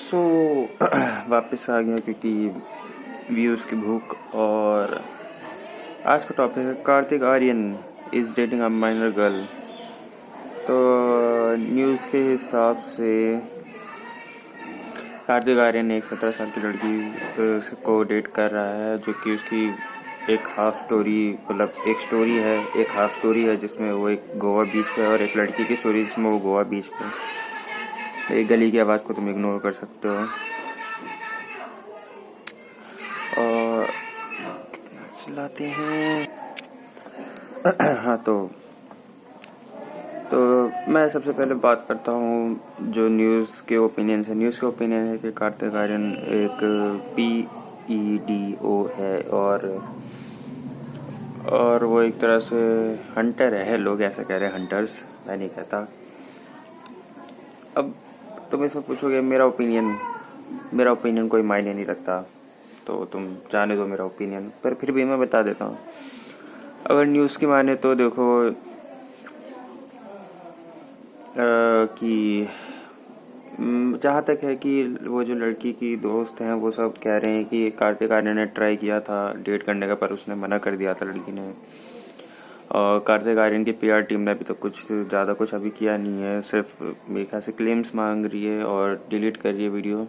सो वापस आ गया क्योंकि व्यूज़ की भूख। और आज का टॉपिक है Kartik Aaryan is dating a minor girl. तो न्यूज़ के हिसाब से कार्तिक आर्यन एक 17 साल की लड़की को डेट कर रहा है, जो कि उसकी एक हाफ स्टोरी, मतलब एक हाफ स्टोरी है जिसमें वो एक गोवा बीच पे और एक लड़की की स्टोरी जिसमें वो गोवा बीच पे। एक गली की आवाज़ को तुम इग्नोर कर सकते हो। और चलाते हैं हाँ, तो मैं सबसे पहले बात करता हूँ जो न्यूज़ के ओपिनियन है। न्यूज़ के ओपिनियन है कि कार्तिक आर्यन एक PEDO है और वो एक तरह से हंटर है। लोग ऐसा कह रहे हैं, हंटर्स, मैं नहीं कहता। अब तुम इसमें पूछोगे मेरा ओपिनियन कोई मायने नहीं रखता, तो तुम जाने दो मेरा ओपिनियन, पर फिर भी मैं बता देता हूँ। अगर न्यूज़ की माने तो देखो कि जहाँ तक है कि वो जो लड़की की दोस्त हैं वो सब कह रहे हैं कि कार्तिक आर्यन ने ट्राई किया था डेट करने का, पर उसने मना कर दिया था लड़की ने। और कार्तिक आर्यन की PR टीम ने अभी तक कुछ ज़्यादा कुछ अभी किया नहीं है, सिर्फ मेरे ख्याल से क्लेम्स मांग रही है और डिलीट कर रही है वीडियो।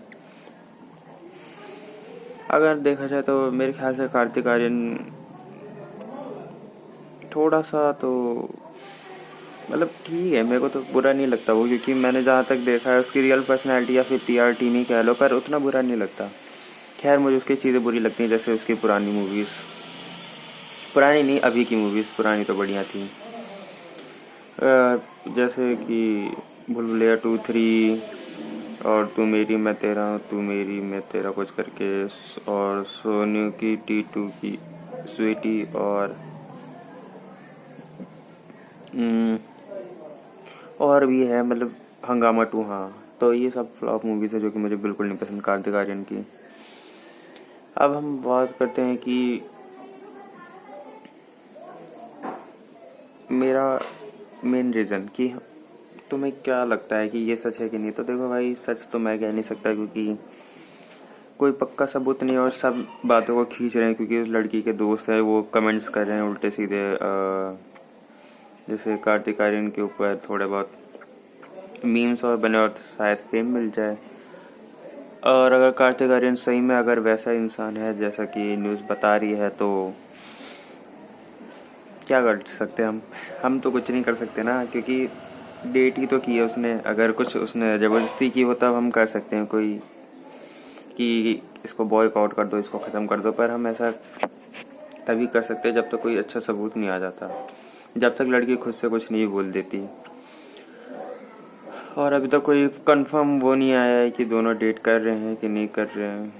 अगर देखा जाए तो मेरे ख्याल से कार्तिक आर्यन थोड़ा सा तो मतलब ठीक है, मेरे को तो बुरा नहीं लगता वो, क्योंकि मैंने जहाँ तक देखा है उसकी रियल पर्सनैलिटी या फिर PR टीम ही कह लो, पर उतना बुरा नहीं लगता। खैर, मुझे उसकी चीज़ें बुरी लगती हैं, जैसे उसकी पुरानी मूवीज़, पुरानी नहीं अभी की मूवीज़, पुरानी तो बढ़िया थी। जैसे कि भूल-भुलैया 2, 3 और तू मेरी मैं तेरा, तू मेरी मैं तेरा कुछ करके, और सोनू की T2 की स्वीटी, और भी है, मतलब हंगामा 2। हाँ, तो ये सब फ्लॉप मूवीज़ है जो कि मुझे बिल्कुल नहीं पसंद कार्तिक आर्यन की। अब हम बात करते हैं कि मेरा मेन रीज़न कि तुम्हें क्या लगता है कि ये सच है कि नहीं। तो देखो भाई, सच तो मैं कह नहीं सकता क्योंकि कोई पक्का सबूत नहीं है, और सब बातों को खींच रहे हैं क्योंकि उस लड़की के दोस्त है वो कमेंट्स कर रहे हैं उल्टे सीधे, जैसे कार्तिक आर्यन के ऊपर थोड़े बहुत मीम्स और बने और शायद फेम मिल जाए। और अगर कार्तिक आर्यन सही में अगर वैसा इंसान है जैसा कि न्यूज़ बता रही है, तो क्या कर सकते हैं हम तो कुछ नहीं कर सकते ना, क्योंकि डेट ही तो की है उसने। अगर कुछ उसने ज़बरदस्ती की हो तब हम कर सकते हैं कोई कि इसको बॉयकॉट कर दो, इसको ख़त्म कर दो, पर हम ऐसा तभी कर सकते हैं जब तक कोई अच्छा सबूत नहीं आ जाता, जब तक लड़की खुद से कुछ नहीं बोल देती। और अभी तक कोई कंफर्म वो नहीं आया है कि दोनों डेट कर रहे हैं कि नहीं कर रहे हैं।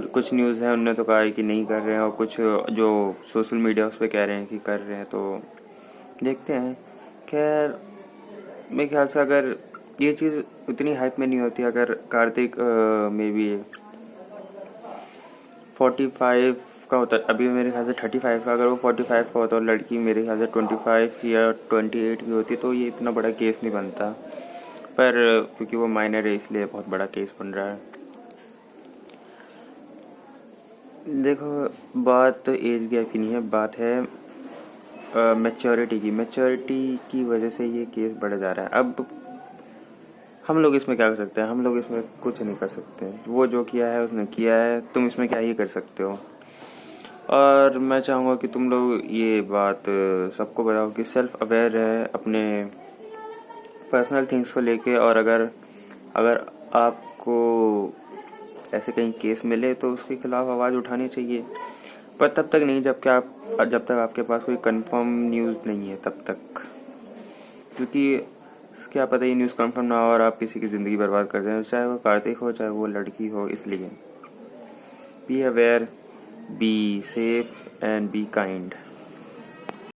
कुछ न्यूज़ है उनने तो कहा है कि नहीं कर रहे हैं, और कुछ जो सोशल मीडिया उस पर कह रहे हैं कि कर रहे हैं, तो देखते हैं। खैर, मेरे ख्याल से अगर ये चीज़ उतनी हाइप में नहीं होती, अगर कार्तिक मे बी 45 का होता, अभी मेरे ख्याल से 35 का, अगर वो 45 का होता और लड़की मेरे ख्याल से 25 या 28 की होती, तो ये इतना बड़ा केस नहीं बनता। पर क्योंकि वो माइनर है इसलिए बहुत बड़ा केस बन रहा है। देखो, बात एज गैप की नहीं है, बात है मैच्योरिटी की वजह से ये केस बढ़ जा रहा है। अब हम लोग इसमें क्या कर सकते हैं? हम लोग इसमें कुछ नहीं कर सकते। वो जो किया है उसने किया है, तुम इसमें क्या ही कर सकते हो। और मैं चाहूँगा कि तुम लोग ये बात सबको बताओ कि सेल्फ अवेयर रहे अपने पर्सनल थिंग्स को लेके, और अगर आपको ऐसे कहीं केस मिले तो उसके खिलाफ आवाज़ उठानी चाहिए, पर तब तक नहीं जब तक आपके पास कोई कंफर्म न्यूज़ नहीं है, तब तक। क्योंकि क्या पता ये न्यूज़ कंफर्म ना हो और आप किसी की ज़िंदगी बर्बाद कर दें, चाहे वो कार्तिक हो चाहे वो लड़की हो। इसलिए be aware, be safe and be kind.